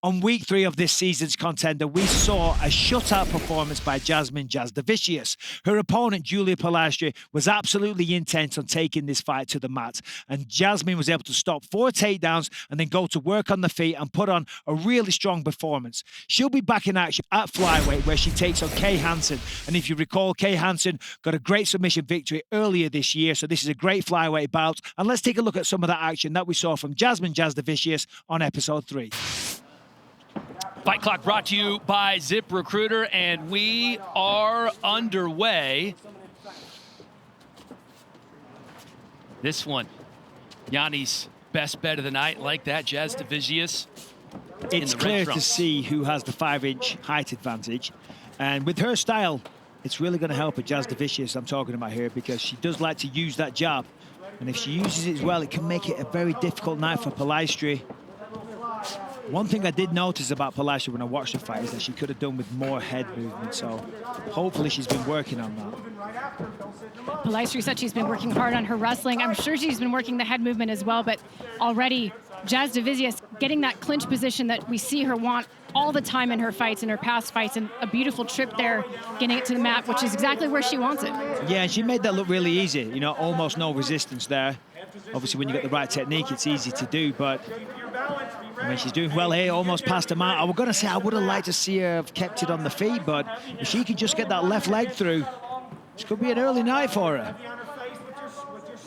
On week 3 of this season's Contender, we saw a shutout performance by Jasmine Jasudavicius. Her opponent, Julia Polastri, was absolutely intent on taking this fight to the mat, and Jasmine was able to stop 4 takedowns and then go to work on the feet and put on a really strong performance. She'll be back in action at Flyweight, where she takes on Kay Hansen. And if you recall, Kay Hansen got a great submission victory earlier this year, so this is a great Flyweight bout. And let's take a look at some of that action that we saw from Jasmine Jasudavicius on episode 3. Fight Clock brought to you by ZipRecruiter, and we are underway. This one, Yanni's best bet of the night, like that, Jasudavicius. It's clear to see who has the 5-inch height advantage, and with her style, it's really going to help her, Jasudavicius I'm talking about here, because she does like to use that jab, and if she uses it as well, it can make it a very difficult night for Polastri. One thing I did notice about Polastri when I watched the fight is that she could have done with more head movement, so hopefully she's been working on that. Polastri said she's been working hard on her wrestling. I'm sure she's been working the head movement as well, but already Jasudavicius getting that clinch position that we see her want all the time in her fights, in her past fights, and a beautiful trip there, getting it to the mat, which is exactly where she wants it. Yeah, and she made that look really easy, you know, almost no resistance there. Obviously, when you get the right technique, it's easy to do, but I mean, she's doing well here, almost passed him out. I was going to say I would have liked to see her have kept it on the feet, but if she can just get that left leg through, this could be an early night for her.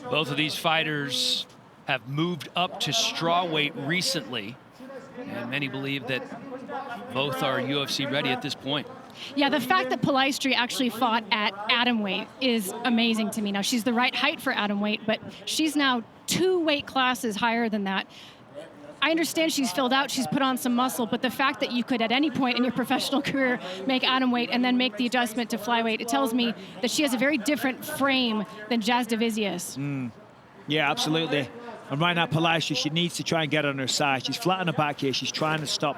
Both of these fighters have moved up to strawweight recently, and many believe that both are UFC ready at this point. Yeah, the fact that Polastri actually fought at atomweight is amazing to me. Now, she's the right height for atomweight, but she's now 2 weight classes higher than that. I understand she's filled out, she's put on some muscle, but the fact that you could at any point in your professional career make atomweight and then make the adjustment to flyweight, it tells me that she has a very different frame than Jasudavicius. Yeah, absolutely. And right now, Polastri, she needs to try and get on her side. She's flat on her back here. She's trying to stop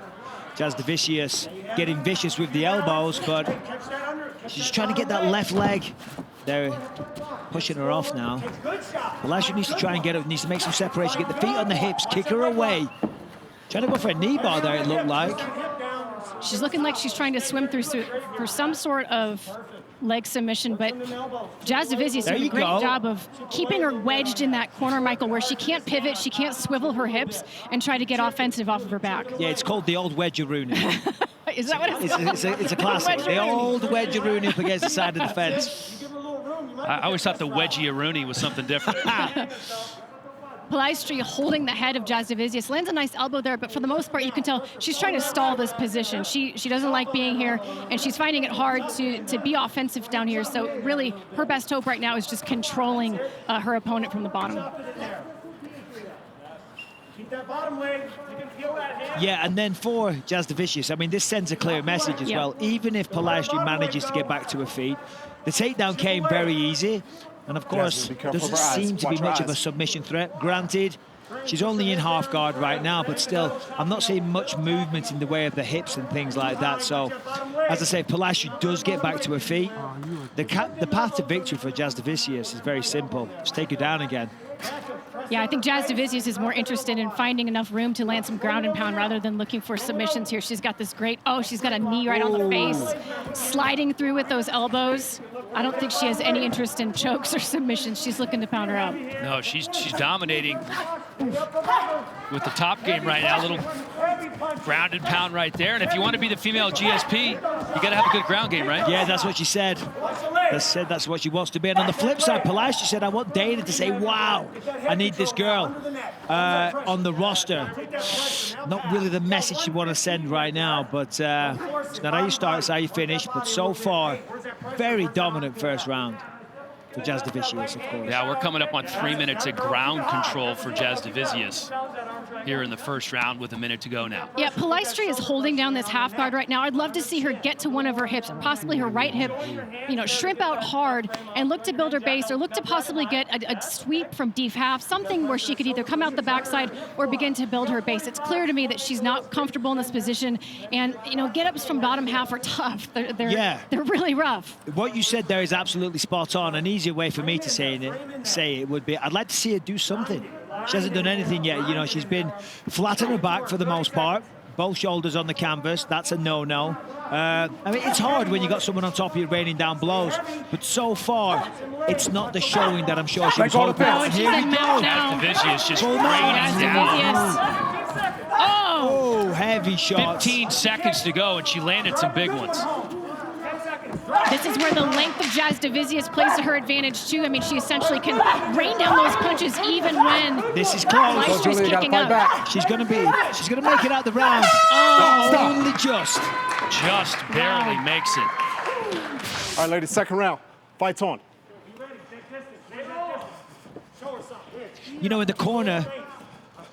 Jasudavicius getting vicious with the elbows, but she's trying to get that left leg. They're pushing her off now. Polastri needs to try and get it, needs to make some separation, get the feet on the hips, kick her away. Trying to go for a knee bar there, it looked like. She's looking like she's trying to swim through for some sort of leg submission, but Jasudavicius did a great job of keeping her wedged in that corner, Michael, where she can't pivot, she can't swivel her hips and try to get offensive off of her back. Yeah, it's called the old wedgeroonie. Is that what it's called? It's a classic. The old wedgeroonie up against the side of the fence. I always thought the wedgie-a-rooney was something different. Polastri holding the head of Jasudavicius, lands a nice elbow there, but for the most part, you can tell she's trying to stall this position. She doesn't like being here, and she's finding it hard to be offensive down here. So really, her best hope right now is just controlling her opponent from the bottom. Yeah, and then for Jasudavicius, I mean, this sends a clear message as well. Even if Polastri manages to get back to her feet, the takedown came very easy. And of course, doesn't seem to be much of a submission threat. Granted, she's only in half guard right now, but still, I'm not seeing much movement in the way of the hips and things like that. So, as I say, Polastri does get back to her feet. The path to victory for Jasudavicius is very simple. Just take her down again. Yeah, I think Jasudavicius is more interested in finding enough room to land some ground and pound rather than looking for submissions here. She's got this great, she's got a knee right on the face, sliding through with those elbows. I don't think she has any interest in chokes or submissions. She's looking to pound her out. No, she's dominating with the top game right now. A little ground and pound right there. And if you want to be the female GSP, you got to have a good ground game, right? Yeah, that's what she said. That's what she wants to be. And on the flip side, Polastri said, I want Dana to say, wow, I need this girl on the roster. Not really the message you want to send right now, but it's not how you start, it's how you finish. But so far, very dominant first round for Jasudavicius, of course. Yeah, we're coming up on 3 minutes of ground control for Jasudavicius here in the first round with a minute to go now. Yeah, Polastri is holding down this half guard right now. I'd love to see her get to one of her hips, possibly her right hip, shrimp out hard and look to build her base, or look to possibly get a sweep from deep half, something where she could either come out the backside or begin to build her base. It's clear to me that she's not comfortable in this position, and get-ups from bottom half are tough. They're really rough. What you said there is absolutely spot on. An easier way for me to say it would be, I'd like to see her do something. She hasn't done anything yet. She's been flat on her back for the most part. both shoulders on the canvas. That's a no-no. I mean, it's hard when you got someone on top of you raining down blows, but so far, it's not the showing that I'm sure she was hoping. Oh, and here we go. Jasudavicius just Full raining down. Oh, heavy shots. 15 seconds to go, and she landed some big ones. This is where the length of Jasudavicius plays to her advantage, too. I mean, she essentially can rain down those punches even when this is close. Palastri's kicking out. She's gonna make it out the round. Oh, only just barely makes it. All right, ladies, second round. Fights on. You know, in the corner,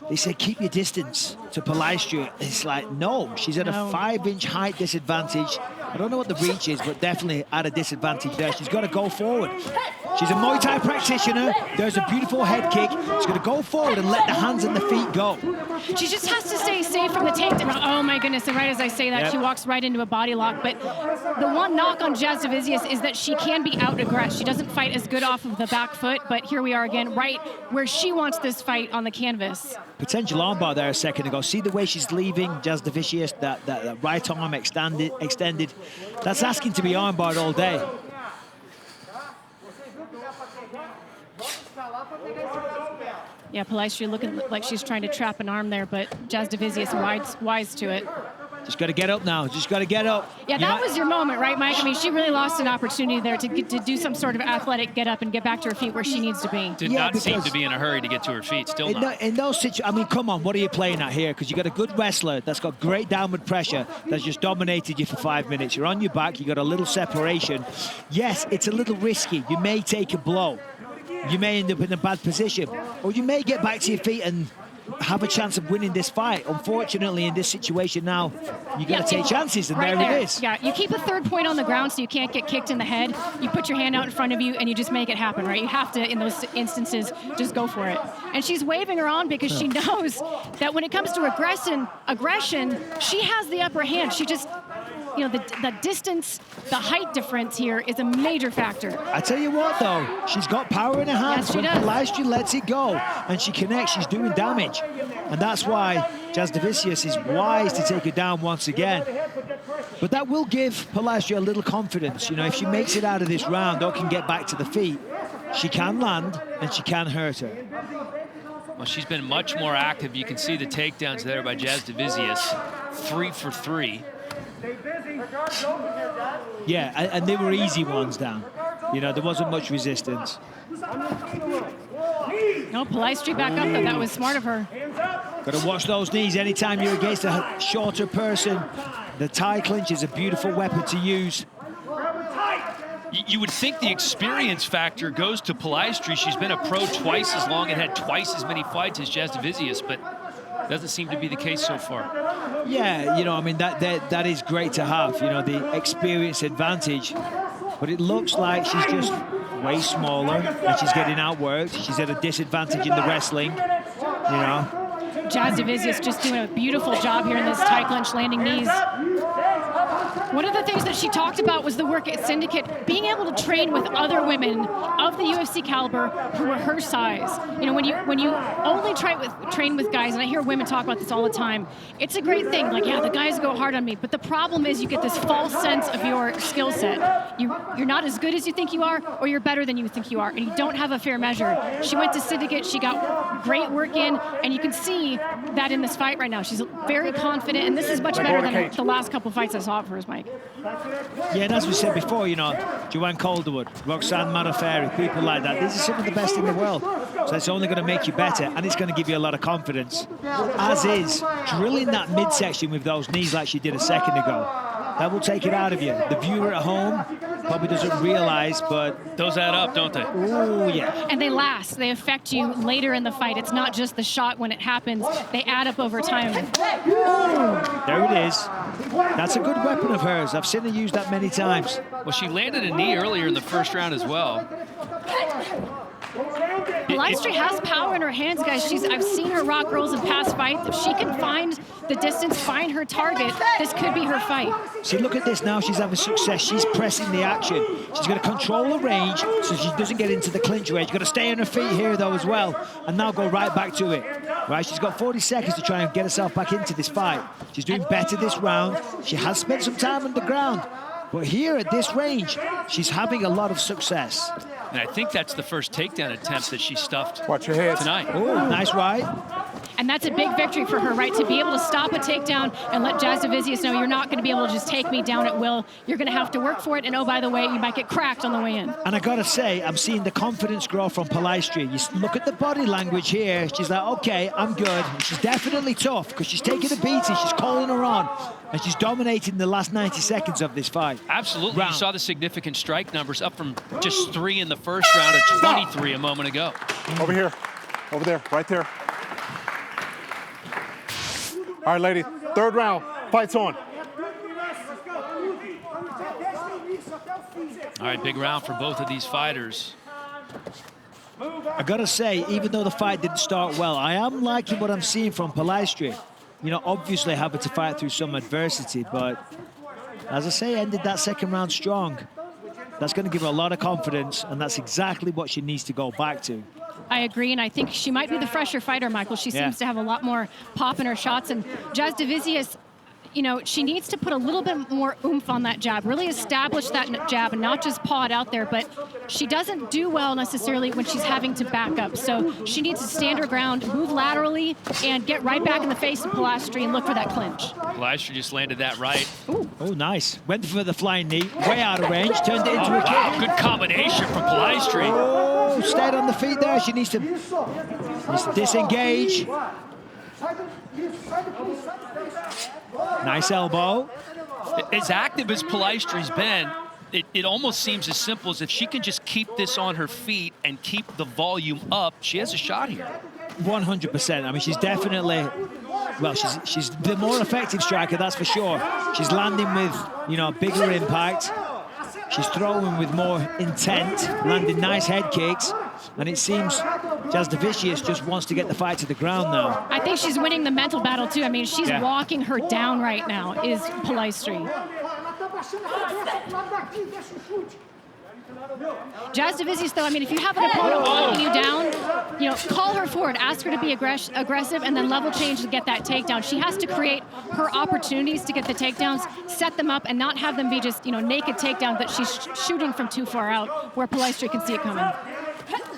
they say keep your distance to Polastri. It's like, no, she's at a 5-inch height disadvantage. I don't know what the reach is, but definitely at a disadvantage there. She's got to go forward. She's a Muay Thai practitioner. There's a beautiful head kick. She's going to go forward and let the hands and the feet go. She just has to stay safe from the takedown. Oh, my goodness. And right as I say that, she walks right into a body lock. But the one knock on Jasudavicius is that she can be out-aggressed. She doesn't fight as good off of the back foot, but here we are again, right where she wants this fight on the canvas. Potential armbar there a second ago. See the way she's leaving Jasudavicius, that right arm extended. That's asking to be armbarred all day. Yeah, Polastri looking like she's trying to trap an arm there, but Jasudavicius wise to it. Just got to get up now. Just got to get up. Yeah, that was your moment, right, Mike? I mean, she really lost an opportunity there to do some sort of athletic get up and get back to her feet where she needs to be. Did not seem to be in a hurry to get to her feet. Still not. In those situations, I mean, come on, what are you playing at here? Because you got a good wrestler that's got great downward pressure that's just dominated you for 5 minutes. You're on your back. You got a little separation. Yes, it's a little risky. You may take a blow. You may end up in a bad position, or you may get back to your feet and have a chance of winning this fight. Unfortunately, in this situation now, you got to take chances, and there it is. Yeah, you keep a third point on the ground so you can't get kicked in the head. You put your hand out in front of you, and you just make it happen, right? You have to, in those instances, just go for it. And she's waving her on because she knows that when it comes to aggression, she has the upper hand. She just, you know, the distance, the height difference here is a major factor. I tell you what, though, she's got power in her hands. Yes, she when does. Polastri lets it go and she connects, she's doing damage. And that's why Jasudavicius is wise to take her down once again. But that will give Polastri a little confidence. You know, if she makes it out of this round or can get back to the feet, she can land and she can hurt her. Well, she's been much more active. You can see the takedowns there by Jasudavicius. 3 for 3. Yeah, and they were easy ones down. You know, there wasn't much resistance. No, Polastri back up, though. That was smart of her. Got to watch those knees anytime you're against a shorter person. The tie clinch is a beautiful weapon to use. You would think the experience factor goes to Polastri. She's been a pro twice as long and had twice as many fights as Jasudavicius, but doesn't seem to be the case so far. Yeah, you know, I mean, that is great to have, you know, the experience advantage. But it looks like she's just way smaller and she's getting outworked. She's at a disadvantage in the wrestling, you know. Jasudavicius just doing a beautiful job here in this tie clinch, landing knees. One of the things that she talked about was the work at Syndicate, being able to train with other women of the UFC caliber who are her size. You know, when you only train with guys, and I hear women talk about this all the time, it's a great thing. Like, yeah, the guys go hard on me, but the problem is you get this false sense of your skill set. You're not as good as you think you are, or you're better than you think you are, and you don't have a fair measure. She went to Syndicate, she got great work in, and you can see that in this fight right now. She's very confident, and this is much better than the last couple fights I saw of hers, Mike. Yeah, and as we said before, you know, Joanne Calderwood, Roxanne Maraferi, people like that, these are some of the best in the world. So it's only going to make you better, and it's going to give you a lot of confidence. As is, drilling that midsection with those knees like she did a second ago. That will take it out of you. The viewer at home probably doesn't realize, but those add up, don't they? Oh, yeah. And they last. They affect you later in the fight. It's not just the shot when it happens. They add up over time. There it is. That's a good weapon of hers. I've seen her use that many times. Well, she landed a knee earlier in the first round as well. Polastri has power in her hands, guys. I've seen her rock girls in past fights. If she can find the distance, find her target, this could be her fight. See, look at this now. She's having success. She's pressing the action. She's going to control the range so she doesn't get into the clinch range. She's got to stay on her feet here, though, as well, and now go right back to it. Right, she's got 40 seconds to try and get herself back into this fight. She's doing better this round. She has spent some time on the ground. But here at this range, she's having a lot of success. And I think that's the first takedown attempt that she stuffed Watch your head tonight. Oh, nice right. And that's a big victory for her, right? To be able to stop a takedown and let Jasudavicius know you're not going to be able to just take me down at will. You're going to have to work for it. And oh, by the way, you might get cracked on the way in. And I got to say, I'm seeing the confidence grow from Polastri. You look at the body language here. She's like, okay, I'm good. And she's definitely tough because she's taking a beating. She's calling her on. And she's dominating the last 90 seconds of this fight. Absolutely. You saw the significant strike numbers up from just 3 in the first round to 23 a moment ago. over here, over there, right there. All right, lady, third round, fights on. All right, big round for both of these fighters. I got to say, even though the fight didn't start well, I am liking what I'm seeing from Polastri. You know, obviously having to fight through some adversity, but as I say, ended that second round strong. That's going to give her a lot of confidence, and that's exactly what she needs to go back to. I agree, and I think she might be the fresher fighter, Michael. She seems to have a lot more pop in her shots, and Jasudavicius, you know, she needs to put a little bit more oomph on that jab, really establish that jab and not just paw it out there, but she doesn't do well necessarily when she's having to back up. So she needs to stand her ground, move laterally, and get right back in the face of Polastri and look for that clinch. Polastri just landed that right. Ooh. Oh, nice. Went for the flying knee, way out of range, turned it into a kick. Wow, good combination from Polastri. Oh, stayed on the feet there. She needs to disengage. Nice elbow. As active as Palastri's been, it almost seems as simple as if she can just keep this on her feet and keep the volume up, she has a shot here. 100%. I mean, she's definitely, well, she's the more effective striker, that's for sure. She's landing with, you know, bigger impact. She's throwing with more intent, landing nice head kicks. And it seems Jasudavicius just wants to get the fight to the ground now. I think she's winning the mental battle, too. I mean, she's walking her down right now, is Polastri. Jasudavicius, though, I mean, if you have an opponent walking you down, you know, call her forward, ask her to be aggressive, and then level change to get that takedown. She has to create her opportunities to get the takedowns, set them up, and not have them be just, you know, naked takedowns that she's shooting from too far out, where Polastri can see it coming.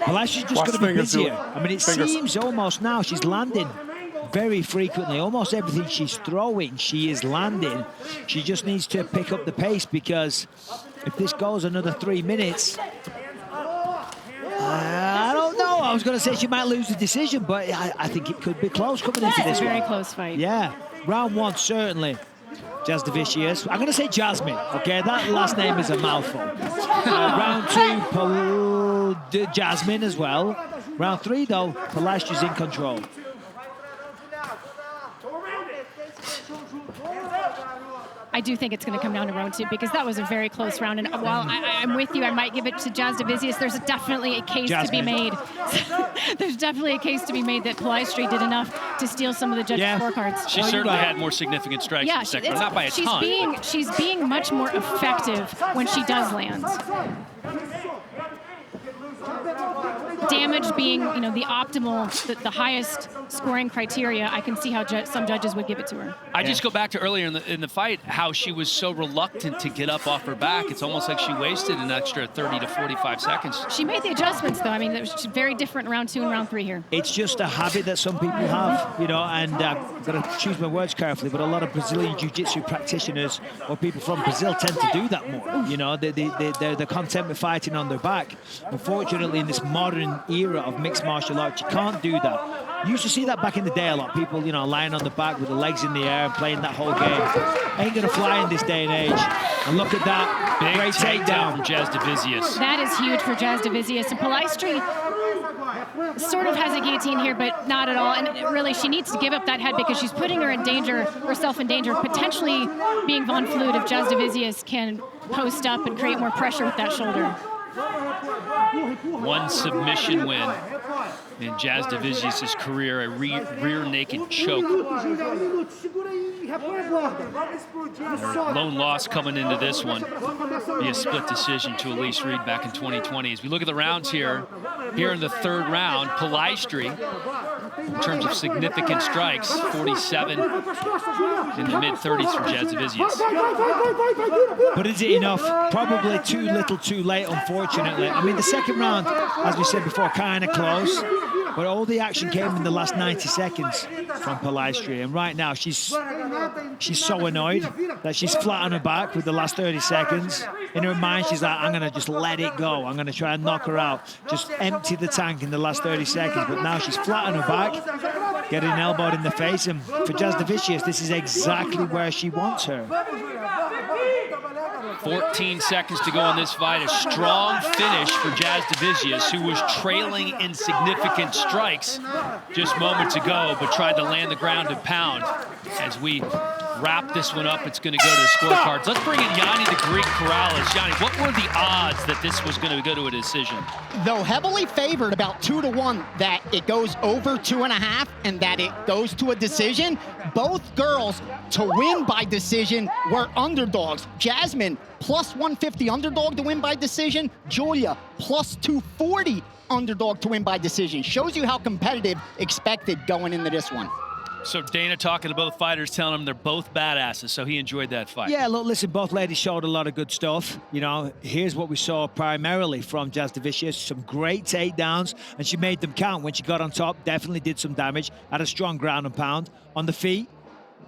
Polastri's just going to be busier. I mean, it seems almost now she's landing very frequently. Almost everything she's throwing, she is landing. She just needs to pick up the pace, because if this goes another 3 minutes, I don't know. I was going to say she might lose the decision, but I think it could be close coming into this. Very close fight. Yeah, round one, certainly. Jasudavicius. I'm going to say Jasmine, okay? That last name is a mouthful. Round two, Jasmine as well. Round three, though, Palastri's in control. I do think it's going to come down to round two, because that was a very close round. And while I'm with you, I might give it to Jasudavicius. There's definitely a case to be made. There's definitely a case to be made that Polastri did enough to steal some of the judges' scorecards. She certainly had more significant strikes in the second, but not by a ton. She's being much more effective when she does land. Damage being, you know, the optimal, the highest scoring criteria, I can see how some judges would give it to her. I just go back to earlier in the fight, how she was so reluctant to get up off her back. It's almost like she wasted an extra 30 to 45 seconds. She made the adjustments, though. I mean, it was very different in round two and round three here. It's just a habit that some people have, you know, and I've got to choose my words carefully, but a lot of Brazilian jiu-jitsu practitioners or people from Brazil tend to do that more. You know, they're content with fighting on their back. Unfortunately, in this modern era of mixed martial arts, you can't do that. You used to see that back in the day a lot. People, you know, lying on the back with the legs in the air and playing that whole game. Ain't gonna fly in this day and age. And look at that. Big great takedown from Jasudavicius. That is huge for Jasudavicius. And Polastri sort of has a guillotine here, but not at all. And really, she needs to give up that head, because she's putting her in danger, herself in danger, potentially being Von Flute if Jasudavicius can post up and create more pressure with that shoulder. One submission win in Jasudavicius' career, a rear naked choke. Her lone loss coming into this one, be a split decision to Elise Reed back in 2020. As we look at the rounds here in the third round, Polastri in terms of significant strikes, 47 in the mid-30s for Jasudavicius. But is it enough? Probably too little too late, unfortunately. I mean, the second round, as we said before, kind of close. But all the action came in the last 90 seconds from Polastri. And right now, she's so annoyed that she's flat on her back with the last 30 seconds. In her mind, she's like, I'm going to just let it go. I'm going to try and knock her out. Just empty the tank in the last 30 seconds. But now she's flat on her back, getting elbowed in the face. And for Jasudavicius, this is exactly where she wants her. 14 seconds to go in this fight. A strong finish for Jasudavicius, who was trailing in significant strikes just moments ago, but tried to land the ground and pound. As we wrap this one up, it's going to go to the scorecards. Let's bring in Yanni the Greek Corrales. Yanni, what were the odds that this was going to go to a decision? Though heavily favored, about 2-1, that it goes over 2.5 and that it goes to a decision, both girls to win by decision were underdogs. Jasmine, plus 150 underdog to win by decision. Julia, plus 240 underdog to win by decision. Shows you how competitive expected going into this one. So Dana talking to both fighters, telling them they're both badasses, so he enjoyed that fight. Yeah, look, listen, both ladies showed a lot of good stuff. You know, here's what we saw primarily from Jasudavicius, some great takedowns, and she made them count. When she got on top, definitely did some damage, had a strong ground and pound. On the feet,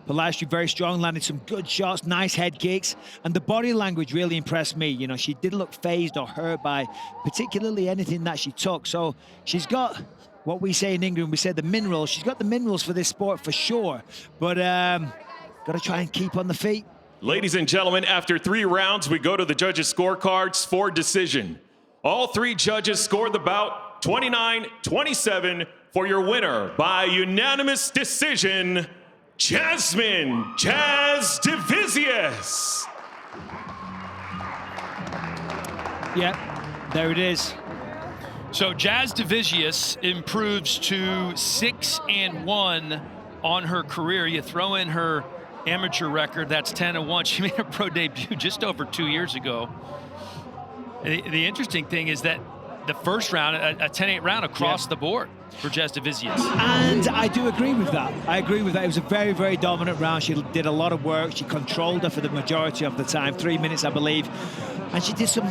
Polastri very strong, landed some good shots, nice head kicks, and the body language really impressed me. You know, she didn't look phased or hurt by particularly anything that she took. So she's got what we say in England, we say the minerals. She's got the minerals for this sport for sure, but got to try and keep on the feet. Ladies and gentlemen, after 3 rounds, we go to the judges' scorecards for decision. All 3 judges scored the bout 29-27 for your winner by unanimous decision, Jasmine Jasudavicius. Yep, there it is. So Jasudavicius improves to 6-1 on her career. You throw in her amateur record, that's 10-1. She made her pro debut just over 2 years ago. The interesting thing is that the first round, a 10-8 round across the board for Jasudavicius. And I do agree with that. I agree with that. It was a very, very dominant round. She did a lot of work. She controlled her for the majority of the time, 3 minutes, I believe. And she did some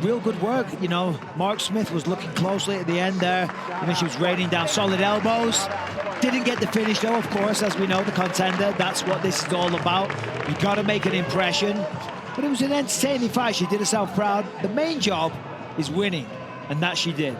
real good work. You know, Mark Smith was looking closely at the end there. You know, she was raining down solid elbows. Didn't get the finish, though, of course, as we know, the Contender. That's what this is all about. You got to make an impression. But it was an entertaining fight. She did herself proud. The main job is winning, and that she did.